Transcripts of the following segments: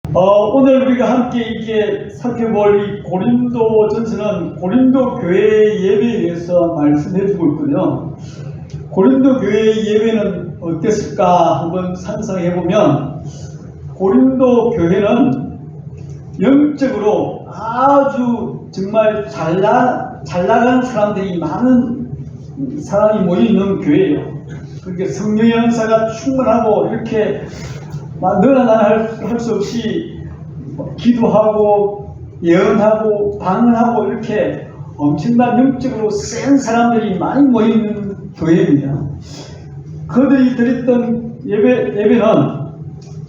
오늘 우리가 함께 이렇게 살펴볼 이 고린도전서는 고린도 교회의 예배에 대해서 말씀해주고 있거든요. 고린도 교회의 예배는 어땠을까 한번 상상해보면, 고린도 교회는 영적으로 아주 정말 잘 나간 사람들이 많은 사람이 모여있는 교회예요. 그렇게 성령의 은사가 충만하고 이렇게 너나 나나 할 수 없이 기도하고 예언하고 방언하고 이렇게 엄청난 영적으로 센 사람들이 많이 모여있는 교회입니다. 그들이 드렸던 예배는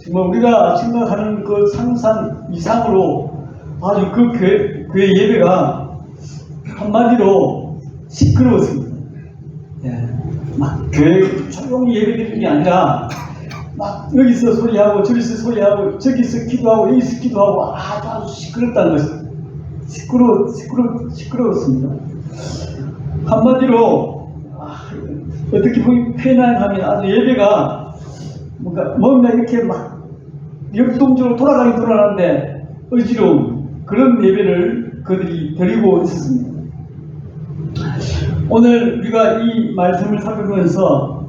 정말 우리가 생각하는 그 상상 이상으로 아주 그 교회 예배가 한마디로 시끄러웠습니다. 막 교회 조용히 예배드리는 게 아니라 막 여기서 소리하고 저기서 소리하고 저기서 기도하고 여기서 기도하고 아주 시끄럽다는 것입니다. 시끄러웠습니다. 한마디로 어떻게 보면 표현하면 아주 예배가 뭔가 이렇게 막 역동적으로 돌아가는데 어지러운 그런 예배를 그들이 드리고 있었습니다. 오늘 우리가 이 말씀을 살펴보면서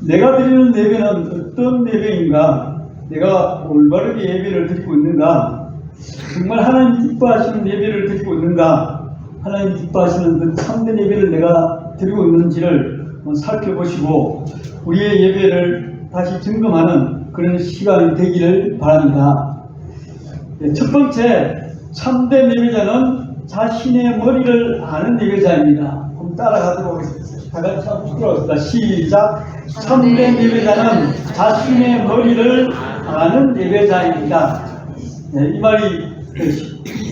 내가 드리는 예배는 어떤 예배인가, 내가 올바르게 예배를 드리고 있는가, 정말 하나님 기뻐하시는 예배를 드리고 있는가, 하나님 기뻐하시는 그 참된 예배를 내가 드리고 있는지를 살펴보시고 우리의 예배를 다시 점검하는 그런 시간이 되기를 바랍니다. 첫 번째, 참된 예배자는 자신의 머리를 아는 예배자입니다. 한번 따라가도록 하겠습니다. 다 같이 한번 부끄러웠습니다. 시작. 참된 예배자는 자신의 머리를 아는 예배자입니다. 이 말이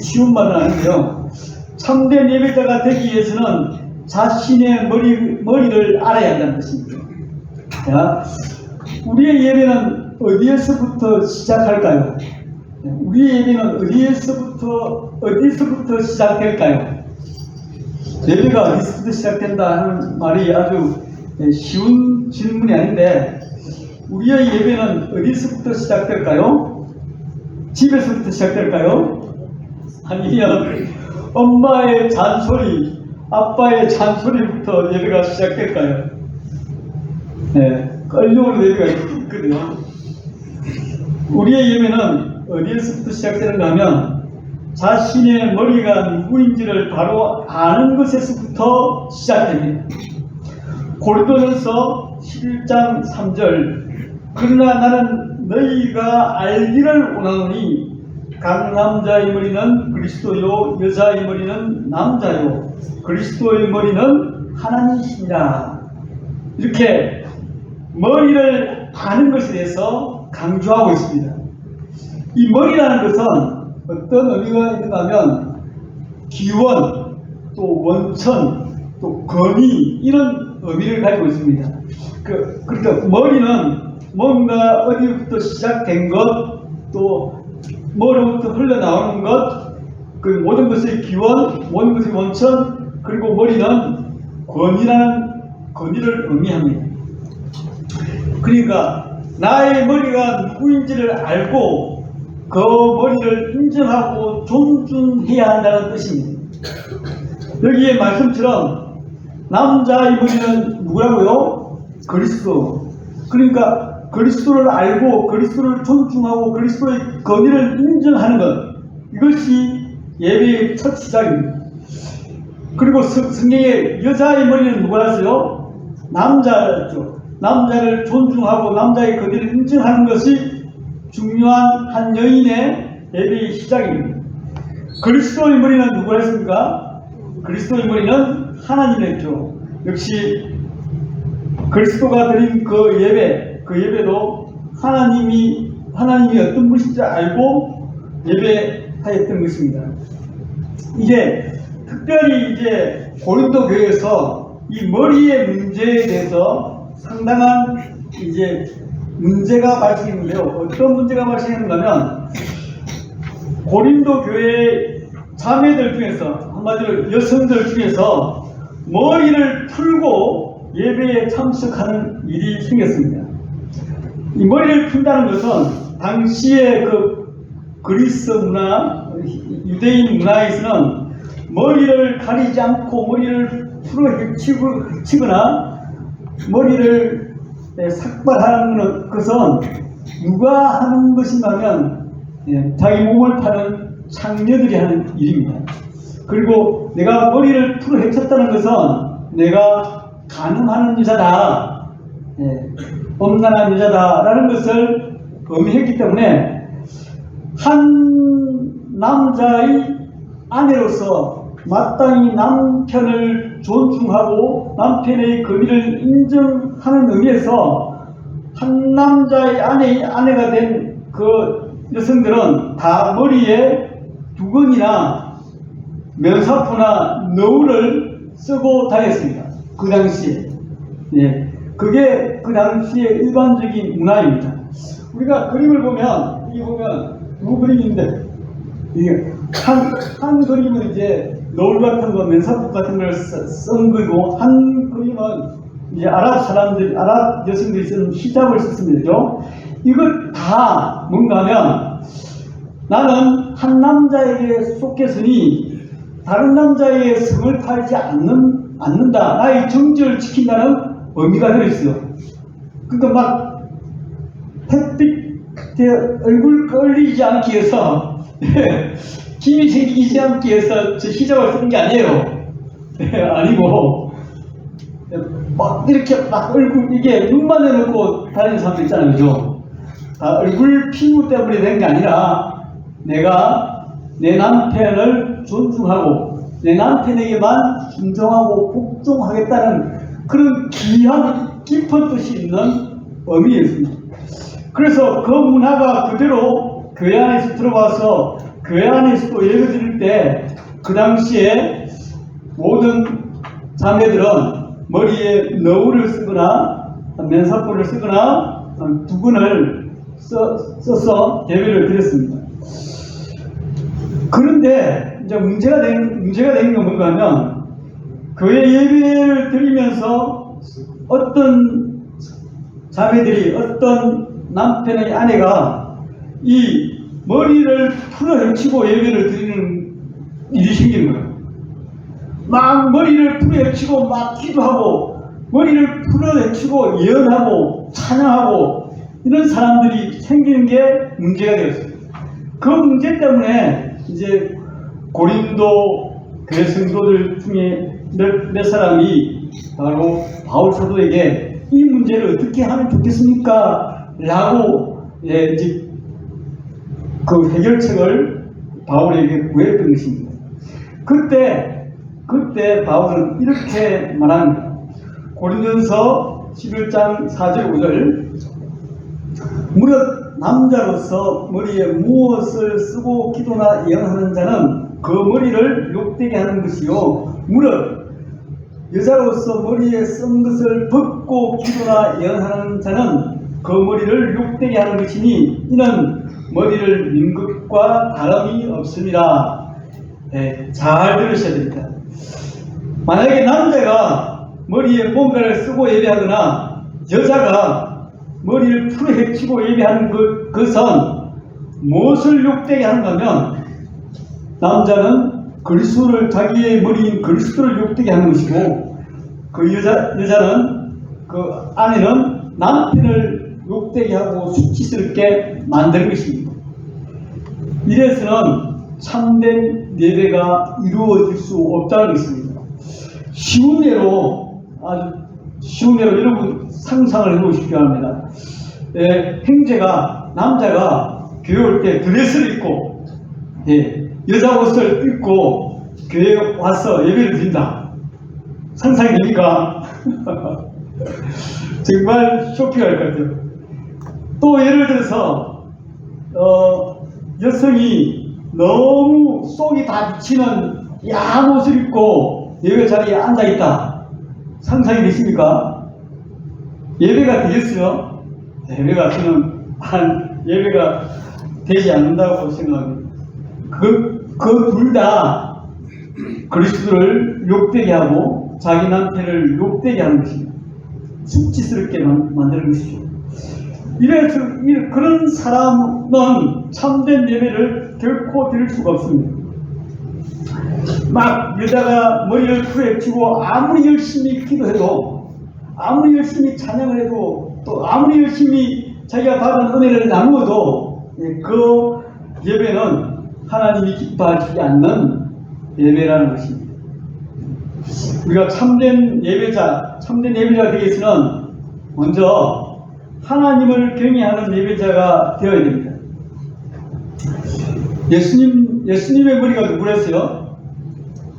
쉬운 말은 아닌데요. 참된 예배자가 되기 위해서는 자신의 머리를 알아야 한다는 것입니다. 우리의 예배는 어디에서부터 시작할까요? 우리의 예배는 어디서부터 시작될까요? 예배가 어디서부터 시작된다 하는 말이 아주 쉬운 질문이 아닌데, 우리의 예배는 어디서부터 시작될까요? 집에서부터 시작될까요? 아니면 엄마의 잔소리, 아빠의 잔소리부터 예배가 시작될까요? 끌려오는 예배가 있거든요. 우리의 예배는 어디에서부터 시작되는가 하면 자신의 머리가 누구인지를 바로 아는 것에서부터 시작됩니다. 고린도전서 11장 3절, 그러나 나는 너희가 알기를 원하노니 각 남자의 머리는 그리스도요 여자의 머리는 남자요 그리스도의 머리는 하나님이시니라. 이렇게 머리를 아는 것에 대해서 강조하고 있습니다. 이 머리라는 것은 어떤 의미가 있는가 하면 기원, 또 원천, 또 권위, 이런 의미를 가지고 있습니다. 그러니까 머리는 뭔가 어디부터 시작된 것, 또 뭐로부터 흘러나오는 것, 그 모든 것의 기원, 모든 것의 원천, 그리고 머리는 권위를 의미합니다. 그러니까 나의 머리가 누구인지를 알고 그 머리를 인정하고 존중해야 한다는 뜻입니다. 여기에 말씀처럼 남자의 머리는 누구라고요? 그리스도. 그러니까 그리스도를 알고 그리스도를 존중하고 그리스도의 권위를 인정하는 것, 이것이 예배의 첫 시작입니다. 그리고 성경에 여자의 머리는 누구라서요? 남자였죠. 남자를 존중하고 남자의 권위를 인정하는 것이 중요한 한 여인의 예배의 시작입니다. 그리스도의 머리는 누구라 했습니까? 그리스도의 머리는 하나님이었죠. 역시 그리스도가 드린 그 예배도 하나님이 어떤 분인지 알고 예배하였던 것입니다. 이게 특별히 이제 고린도 교회에서 이 머리의 문제에 대해서 상당한 이제 문제가 발생했는데요. 어떤 문제가 발생했는가 하면 고린도 교회 자매들 중에서, 한마디로 여성들 중에서 머리를 풀고 예배에 참석하는 일이 생겼습니다. 이 머리를 푼다는 것은 당시의 그 그리스 문화, 유대인 문화에서는 머리를 가리지 않고 머리를 풀어 헤치거나 머리를 삭발하는 것은 누가 하는 것인가 하면 자기 몸을 파는 창녀들이 하는 일입니다. 그리고 내가 머리를 풀어 헤쳤다는 것은 내가 가늠하는 여자다, 엄란한 여자다라는 것을 의미했기 때문에 한 남자의 아내로서 마땅히 남편을 존중하고 남편의 권위를 인정하는 의미에서 한 남자의 아내가 된 그 여성들은 다 머리에 두건이나 면사포나 너울을 쓰고 다녔습니다. 그 당시에. 그게 그 당시의 일반적인 문화입니다. 우리가 그림을 보면, 이 보면 두 그림인데, 이게 한 그림은 이제 너울 같은 거, 면사포 같은 걸 쓴 거고, 한 그림은 이제 아랍 여성들이 쓰는 히잡을 썼습니다. 이것 다 뭔가 하면 나는 한 남자에게 속했으니 다른 남자의 성을 팔지 않는다. 나의 정절을 지킨다는 의미가 들어있어요. 그러니까 막 햇빛에 얼굴 끌리지 않기 위해서 김이 생기지 않기 위해서 저 히잡을 쓰는 게 아니에요. 아니고 막 이렇게 막 얼굴 이게 눈만 내놓고 다니는 사람도 있잖아요. 그죠? 다 얼굴 피부 때문에 된 게 아니라 내가 내 남편을 존중하고 내 남편에게만 순종하고 복종하겠다는 그런 귀한 깊은 뜻이 있는 의미였습니다. 그래서 그 문화가 그대로 교회 안에서 들어와서 교회 안에서도 예배 드릴 때 그 당시에 모든 자매들은 머리에 너울을 쓰거나 면사포를 쓰거나 두건을 써서 예배를 드렸습니다. 그런데 이제 문제가 된 건 뭔가 하면 교회 예배를 드리면서 어떤 자매들이 어떤 남편의 아내가 이 머리를 풀어 헤치고 예배를 드리는 일이 생기는 거예요. 막 머리를 풀어 헤치고 막 기도하고 머리를 풀어 헤치고 예언하고 찬양하고 이런 사람들이 생기는 게 문제가 되었어요. 그 문제 때문에 이제 고린도 교회 성도들 중에 몇 사람이 바로 바울 사도에게 이 문제를 어떻게 하면 좋겠습니까? 라고 이제 그 해결책을 바울에게 구했던 것입니다. 그때 바울은 이렇게 말합니다. 고린도전서 11장 4절 5절 무릇 남자로서 머리에 무엇을 쓰고 기도나 예언하는 자는 그 머리를 욕되게 하는 것이요 무릇 여자로서 머리에 쓴 것을 벗고 기도나 예언하는 자는 그 머리를 욕되게 하는 것이니 이는 머리를 민 것과 다름이 없습니다. 잘 들으셔야 됩니다. 만약에 남자가 머리에 뭔가를 쓰고 예배하거나 여자가 머리를 풀어 헤치고 예배하는 것은 무엇을 욕되게 하는가 하면 남자는 그리스도를 자기의 머리인 그리스도를 욕되게 하는 것이고 그 여자는 그 아내는 남편을 욕되게 하고 수치스럽게 만드는 것입니다. 이래서는 참된 예배가 이루어질 수 없다는 것입니다. 아주 쉬운 예로 여러분 상상을 해보십시오 합니다. 남자가 교회 올 때 드레스를 입고 여자 옷을 입고 교회에 와서 예배를 드린다. 상상이 됩니까? 정말 쇼킹할 것 같아요. 또 예를 들어서 여성이 너무 속이 다 비치는 야한 옷을 입고 예배 자리에 앉아있다. 상상이 되십니까? 예배가 되겠어요? 예배가 되지 않는다고 생각합니다. 그 둘 다 그리스도를 욕되게 하고 자기 남편을 욕되게 하는 것입니다. 수치스럽게 만드는 것이죠. 그런 사람은 참된 예배를 결코 드릴 수가 없습니다. 막 여자가 머리를 풀어헤치고 아무리 열심히 기도해도, 아무리 열심히 찬양을 해도, 또 아무리 열심히 자기가 받은 은혜를 나누어도 그 예배는 하나님이 기뻐하시지 않는 예배라는 것입니다. 우리가 참된 예배자가 되기 위해서는 먼저 하나님을 경외하는 예배자가 되어야 됩니다. 예수님의 머리가 누구랬어요?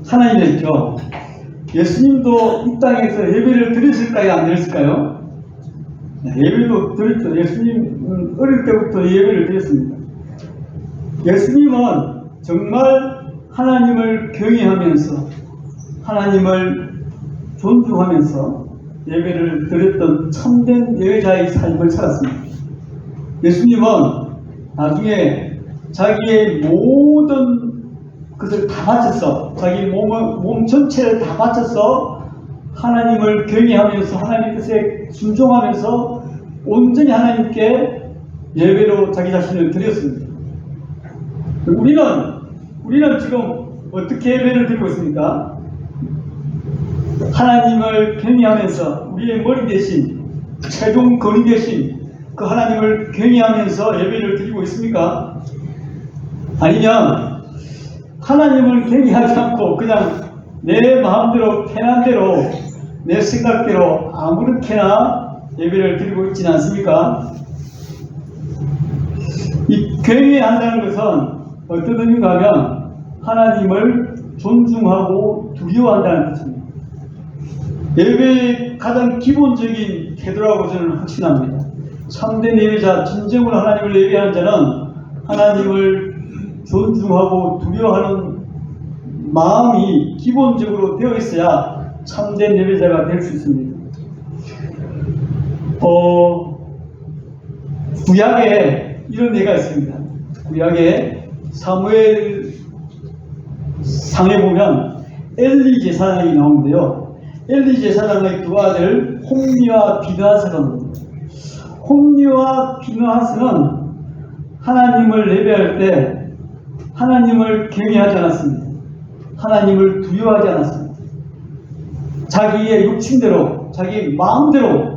하나님이었죠. 예수님도 이 땅에서 예배를 드렸을까요? 안 드렸을까요? 예배도 드렸죠. 예수님 어릴 때부터 예배를 드렸습니다. 예수님은 정말 하나님을 경외하면서 하나님을 존중하면서 예배를 드렸던 참된 예배자의 삶을 살았습니다. 예수님은 나중에 자기의 모든 것을 다 바쳐서, 자기 몸 전체를 다 바쳐서 하나님을 경외하면서 하나님 뜻에 순종하면서 온전히 하나님께 예배로 자기 자신을 드렸습니다. 우리는 지금 어떻게 예배를 드리고 있습니까? 하나님을 경외하면서 우리의 머리 대신, 최종 거리 대신 그 하나님을 경외하면서 예배를 드리고 있습니까? 아니면 하나님을 경외하지 않고 그냥 내 마음대로 편한 대로 내 생각대로 아무렇게나 예배를 드리고 있지는 않습니까? 이 경외한다는 것은 어떤 의미가 하면 하나님을 존중하고 두려워한다는 뜻입니다. 예배의 가장 기본적인 태도라고 저는 확신합니다. 참된 예배자, 진정으로 하나님을 예배하는 자는 하나님을 존중하고 두려워하는 마음이 기본적으로 되어 있어야 참된 예배자가 될 수 있습니다. 구약에 이런 예가 있습니다. 구약에 사무엘 상에 보면 엘리 제사장이 나오는데요. 엘리 제사장의 두 아들 홈리와 비느하스가 나옵니다. 홈리와 비느하스는 하나님을 예배할 때 하나님을 경외하지 않았습니다. 하나님을 두려워하지 않았습니다. 자기의 욕심대로, 자기 마음대로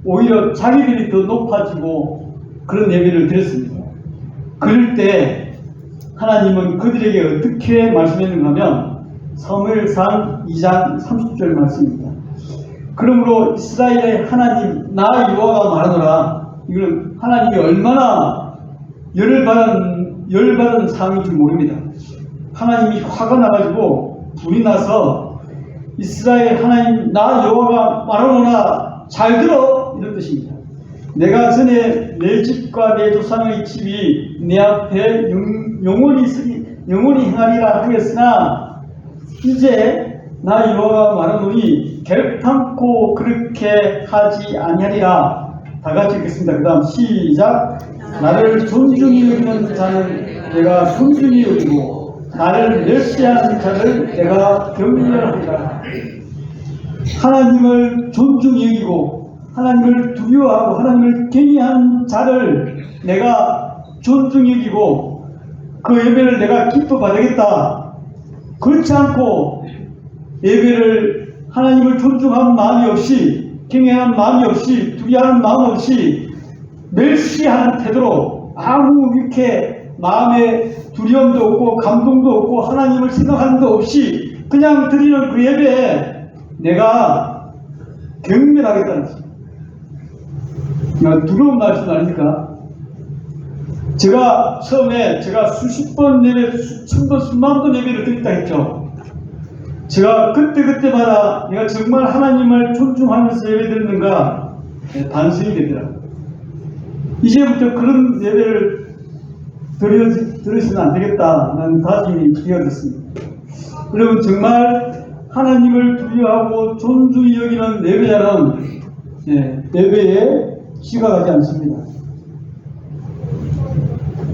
오히려 자기들이 더 높아지고 그런 예배를 드렸습니다. 그럴 때 하나님은 그들에게 어떻게 말씀했는가 하면 사무엘상 2장 30절 말씀입니다. 그러므로 이스라엘의 하나님 나 여호와가 말하노라. 이건 하나님이 얼마나 열받은 상황인 줄 모릅니다. 하나님이 화가 나가지고 불이 나서 이스라엘 하나님 나 여호와가 말하노라 잘 들어, 이런 뜻입니다. 내가 전에 내 집과 내 조상의 집이 내 앞에 영원히 행하리라 하였으나 이제 나 여호와가 말하노니 결탄코 그렇게 하지 아니하리라. 다 같이 읽겠습니다. 그 다음 시작. 나를 존중히 여기는 자는 내가 존중히 여기고 나를 멸시하는 자를 내가 경멸하리라. 하나님을 존중히 여기고 하나님을 두려워하고 하나님을 경외하는 자를 내가 존중히 여기고 그 예배를 내가 기뻐 받으겠다. 그렇지 않고 예배를 하나님을 존중하는 마음이 없이, 경외하는 마음이 없이, 두려워하는 마음 없이 멸시하는 태도로 아무 이렇게 마음에 두려움도 없고 감동도 없고 하나님을 생각하는 도 없이 그냥 드리는 그 예배에 내가 경멸하겠다는 것입니다. 두려운 말씀 아닙니까? 제가 처음에 수십 번 예배, 수천 번, 수만 번 예배를 드렸다 했죠. 제가 그때마다 내가 정말 하나님을 존중하면서 예배 드렸는가 반성이 되더라고요. 이제부터 그런 예배를 드려서는 안 되겠다는 다짐이 되어졌습니다. 여러분, 정말 하나님을 두려워하고 존중히 여기는 예배자는 예배에 지각하지 않습니다.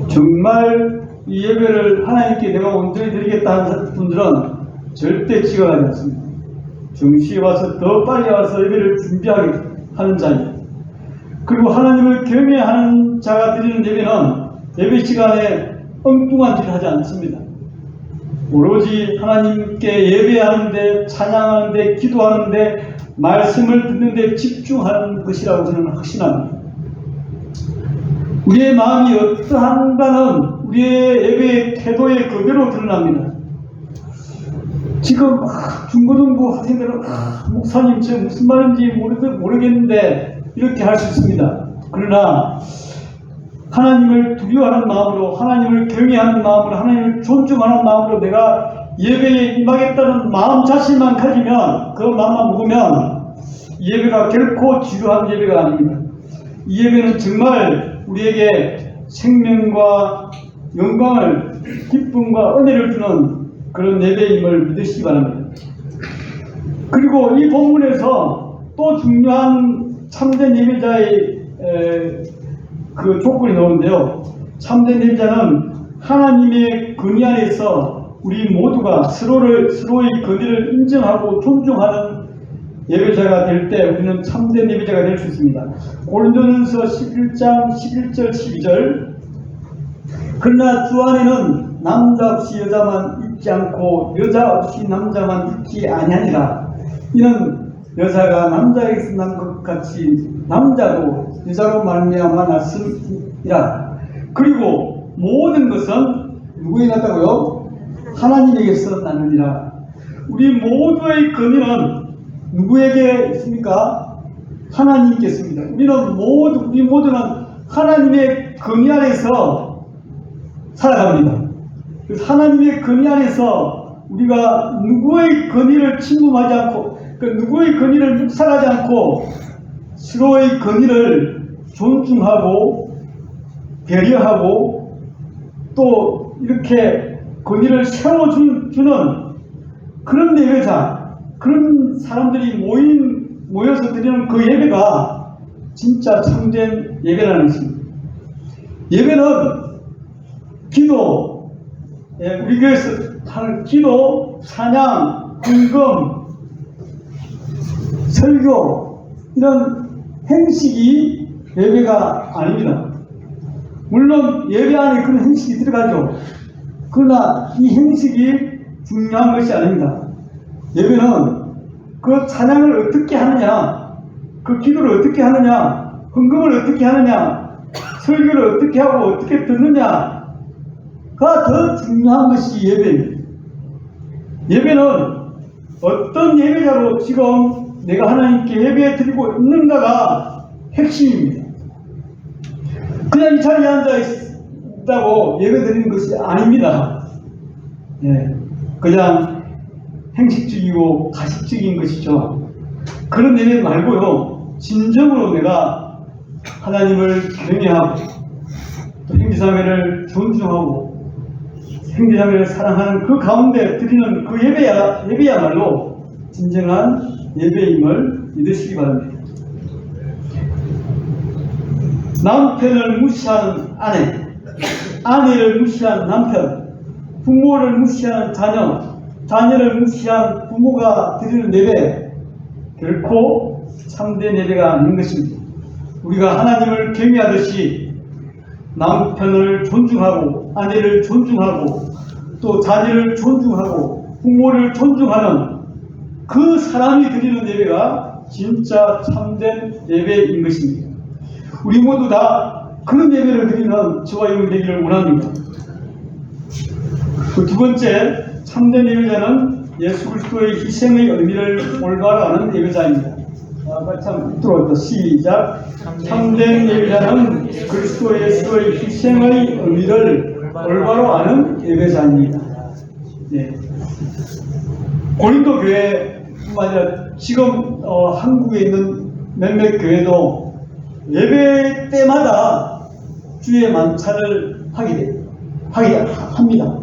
정말 이 예배를 하나님께 내가 온전히 드리겠다 하는 분들은 절대 지각하지 않습니다. 정시에 와서 더 빨리 와서 예배를 준비하게 하는 자입니다. 그리고 하나님을 경외하는 자가 드리는 예배는 예배 시간에 엉뚱한 짓을 하지 않습니다. 오로지 하나님께 예배하는데, 찬양하는데, 기도하는데, 말씀을 듣는데 집중하는 것이라고 저는 확신합니다. 우리의 마음이 어떠한가는 우리의 예배의 태도에 그대로 드러납니다. 지금 중고등부 학생들은 목사님 저 무슨 말인지 모르겠는데 이렇게 할 수 있습니다. 그러나 하나님을 두려워하는 마음으로, 하나님을 경외하는 마음으로, 하나님을 존중하는 마음으로 내가 예배에 임하겠다는 마음 자신만 가지면, 그 마음만 먹으면 이 예배가 결코 지루한 예배가 아닙니다. 이 예배는 정말 우리에게 생명과 영광을, 기쁨과 은혜를 주는 그런 예배임을 믿으시기 바랍니다. 그리고 이 본문에서 또 중요한 참된 예배자의 그 조건이 나오는데요. 참된 예배자는 하나님의 권위 안에서 우리 모두가 서로의 권위를 인정하고 존중하는 예배자가 될 때 우리는 참된 예배자가 될 수 있습니다. 고린도전서 11장 11절 12절 그러나 주 안에는 남자 없이 여자만 있지 않고 여자 없이 남자만 있지 아니하니라. 이는 여자가 남자에게서 난 것 같이 남자도 여자로 말미암아 났음이라. 그리고 모든 것은 누구에게 났다고요? 하나님에게서 나느니라. 우리 모두의 권위는 누구에게 있습니까? 하나님께 있습니다. 우리 모두는 하나님의 권위 안에서 살아갑니다. 그래서 하나님의 권위 안에서 우리가 누구의 권위를 침범하지 않고, 누구의 권위를 묵살하지 않고 서로의 권위를 존중하고 배려하고 또 이렇게 권위를 세워주는 그런 예배자, 그런 사람들이 모여서 드리는 그 예배가 진짜 참된 예배라는 것입니다. 예배는 기도, 우리 교회에서 하는 기도, 찬양, 헌금, 설교, 이런 행식이 예배가 아닙니다. 물론 예배 안에 그런 행식이 들어가죠. 그러나 이 행식이 중요한 것이 아닙니다. 예배는 그 찬양을 어떻게 하느냐, 그 기도를 어떻게 하느냐, 헌금을 어떻게 하느냐, 설교를 어떻게 하고 어떻게 듣느냐가 더 중요한 것이 예배입니다. 예배는 어떤 예배자로 지금 내가 하나님께 예배 드리고 있는가가 핵심입니다. 그냥 이 자리에 앉아 있다고 예배 드리는 것이 아닙니다. 그냥 행식적이고 가식적인 것이죠. 그런 예배 말고요, 진정으로 내가 하나님을 경외하고 또 형제자매를 존중하고 형제자매를 사랑하는 그 가운데 드리는 그 예배야말로 진정한 예배임을 믿으시기 바랍니다. 남편을 무시하는 아내, 아내를 무시한 남편, 부모를 무시하는 자녀, 자녀를 무시한 부모가 드리는 예배, 결코 참된 예배가 아닌 것입니다. 우리가 하나님을 경외하듯이 남편을 존중하고 아내를 존중하고 또 자녀를 존중하고 부모를 존중하는 그 사람이 드리는 예배가 진짜 참된 예배인 것입니다. 우리 모두 다 그런 예배를 드리는 저와 여러분 되기를 원합니다. 그 두 번째, 참된 예배자는 예수 그리스도의 희생의 의미를 올바로 아는 예배자입니다. 같이 한번 들어볼까요? 시작. 참된 예배자는 그리스도 예수의 희생의 의미를 올바로 아는 예배자입니다. 고린도 교회뿐만 아니라 지금 한국에 있는 몇몇 교회도 예배 때마다 주의 만찬을 하게 합니다.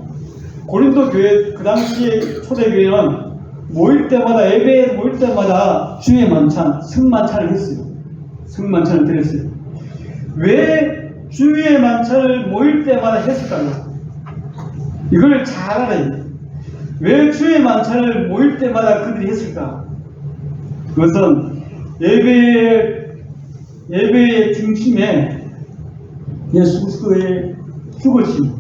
고린도 교회, 그 당시에 초대교회는 모일 때마다, 예배에 모일 때마다 주의 만찬, 성만찬을 했어요. 성만찬을 드렸어요. 왜 주의 만찬을 모일 때마다 했을까요? 이걸 잘 알아야 돼요. 왜 주의 만찬을 모일 때마다 그들이 했을까? 그것은 예배에 예배의 중심에 예수 그리스도의 죽으심,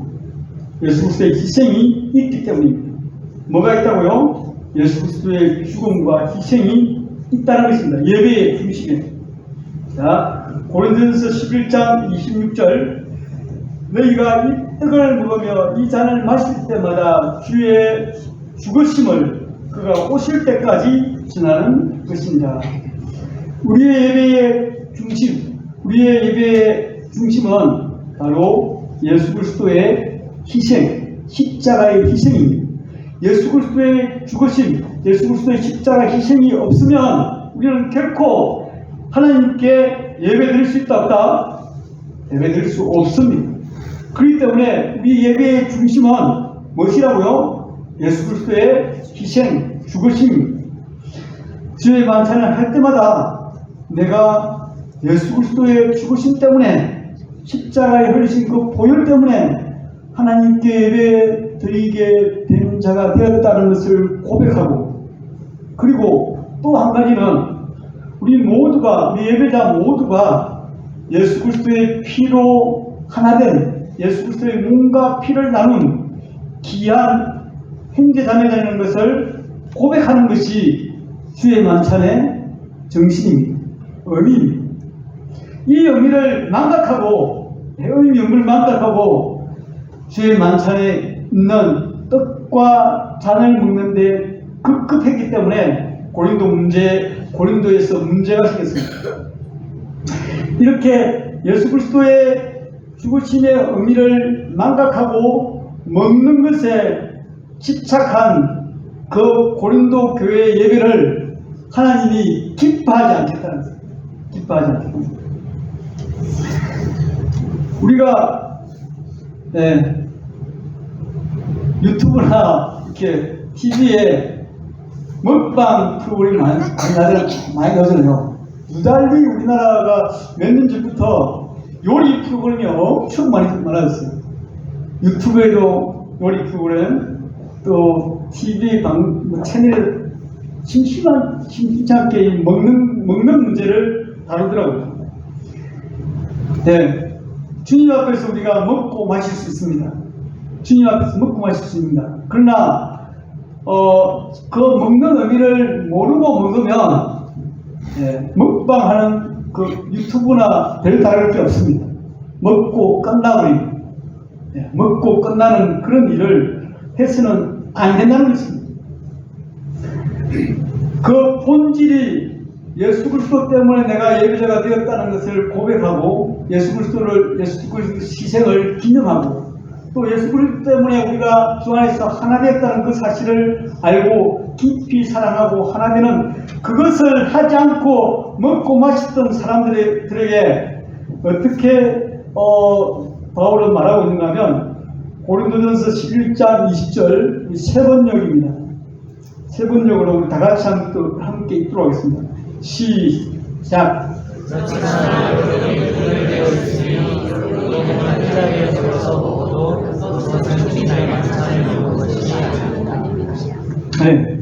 예수 그리스도의 희생이 있기 때문입니다. 뭐가 있다고요? 예수 그리스도의 죽음과 희생이 있다는 것입니다. 예배의 중심에. 자, 고린도전서 11장 26절, 너희가 이 떡을 먹으며 이 잔을 마실 때마다 주의 죽으심을 그가 오실 때까지 전하는 것입니다. 우리의 예배의 중심은 바로 예수 그리스도의 희생, 십자가의 희생입니다. 예수 그리스도의 죽으심, 예수 그리스도의 십자가 희생이 없으면 우리는 결코 하나님께 예배드릴 수 있다 없다? 예배드릴 수 없습니다. 그렇기 때문에 우리 예배의 중심은 무엇이라고요? 예수 그리스도의 희생, 죽으심. 주의 만찬을 할 때마다 내가 예수 그리스도의 죽으심 때문에, 십자가에 흘리신 그 보혈 때문에 하나님께 예배 드리게 된 자가 되었다는 것을 고백하고, 그리고 또 한 가지는 우리 예배자 모두가 예수 그리스도의 피로 하나된, 예수 그리스도의 몸과 피를 나눈 귀한 형제자매라는 것을 고백하는 것이 주의 만찬의 정신입니다. 의미입니다. 이 의미를 망각하고, 주의 만찬에 있는 떡과 잔을 먹는데 급급했기 때문에 고린도에서 문제가 생겼습니다. 이렇게 예수 그리스도의 죽으심의 의미를 망각하고 먹는 것에 집착한 그 고린도 교회의 예배를 하나님이 기뻐하지 않겠다는 거예요. 기뻐하지 않겠다. 우리가 유튜브나 이렇게 TV에 먹방 프로그램이 많이 나오잖아요. 유달리 우리나라가 몇 년 전부터 요리 프로그램이 엄청 많아졌어요. 유튜브에도 요리 프로그램, 또 TV 채널에 심심찮게 먹는 문제를 다루더라고요. 네, 주님 앞에서 우리가 먹고 마실 수 있습니다. 주님 앞에서 먹고 마실 수 있습니다. 그러나 그 먹는 의미를 모르고 먹으면 먹방하는 그 유튜브나 별 다를 게 없습니다. 먹고 끝나버립니다. 먹고 끝나는 그런 일을 해서는 안 된다는 것입니다. 그 본질이 예수 그리스도 때문에 내가 예배자가 되었다는 것을 고백하고, 예수 그리스도 희생을 기념하고, 또 예수 그리스도 때문에 우리가 주 안에서 하나 되었다는 그 사실을 알고 깊이 사랑하고 하나 되는 그것을 하지 않고 먹고 마셨던 사람들에게 어떻게 바울은 말하고 있는가 하면, 고린도전서 11장 20절 세 번역입니다. 세 번역으로 우리 다 같이 함께 읽도록 하겠습니다. 시작. 네.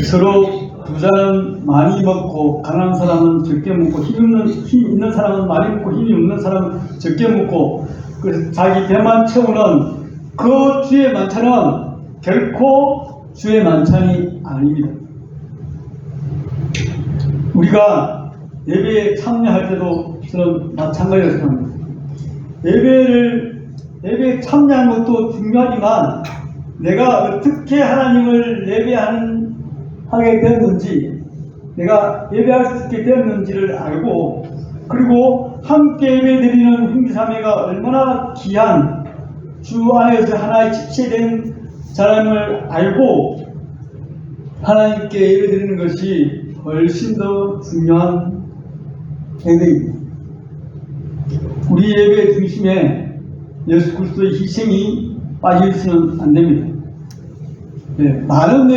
서로 부자는 많이 먹고 가난한 사람은 적게 먹고 힘 있는 사람은 많이 먹고 힘이 없는 사람은 적게 먹고, 그래서 자기 배만 채우는 그 주의 만찬은 결코 주의 만찬이 아닙니다. 우리가 예배에 참여할 때도 저는 마찬가지로 생각합니다. 예배에 참여하는 것도 중요하지만 내가 어떻게 하나님을 예배하게 되었는지, 내가 예배할 수 있게 되었는지를 알고, 그리고 함께 예배드리는 형제자매가 얼마나 귀한 주 안에서 하나의 집체된 사람을 알고 하나님께 예배드리는 것이 훨씬 더 중요한 행동입니다. 우리 예배의 중심에 예수 그리스도의 희생이 빠져 있으면 안 됩니다. 많은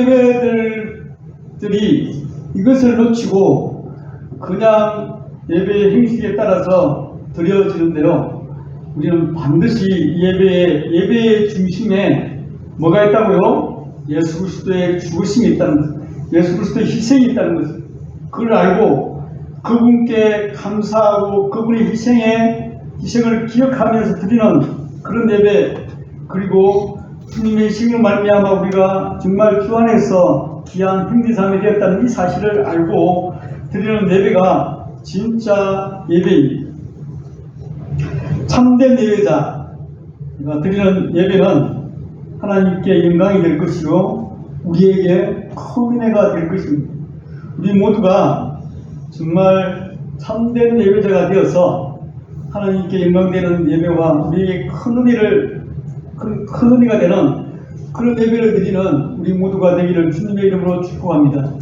예배들이 이것을 놓치고 그냥 예배의 형식에 따라서 드려지는데요. 우리는 반드시 예배의 중심에 뭐가 있다고요? 예수 그리스도의 죽으심이 있다는 것, 예수 그리스도의 희생이 있다는 것, 그걸 알고 그분께 감사하고 그분의 희생을 기억하면서 드리는 그런 예배, 그리고 주님의 희생을 말미암아 우리가 정말 주 안에서 귀한 형제자매 되었다는 이 사실을 알고 드리는 예배가 진짜 예배입니다. 참된 예배자가 드리는 예배는 하나님께 영광이 될 것이고 우리에게 큰 은혜가 될 것입니다. 우리 모두가 정말 참된 예배자가 되어서 하나님께 영광되는 예배와 우리에게 큰 은혜가 되는 그런 예배를 드리는 우리 모두가 되기를 주님의 이름으로 축복합니다.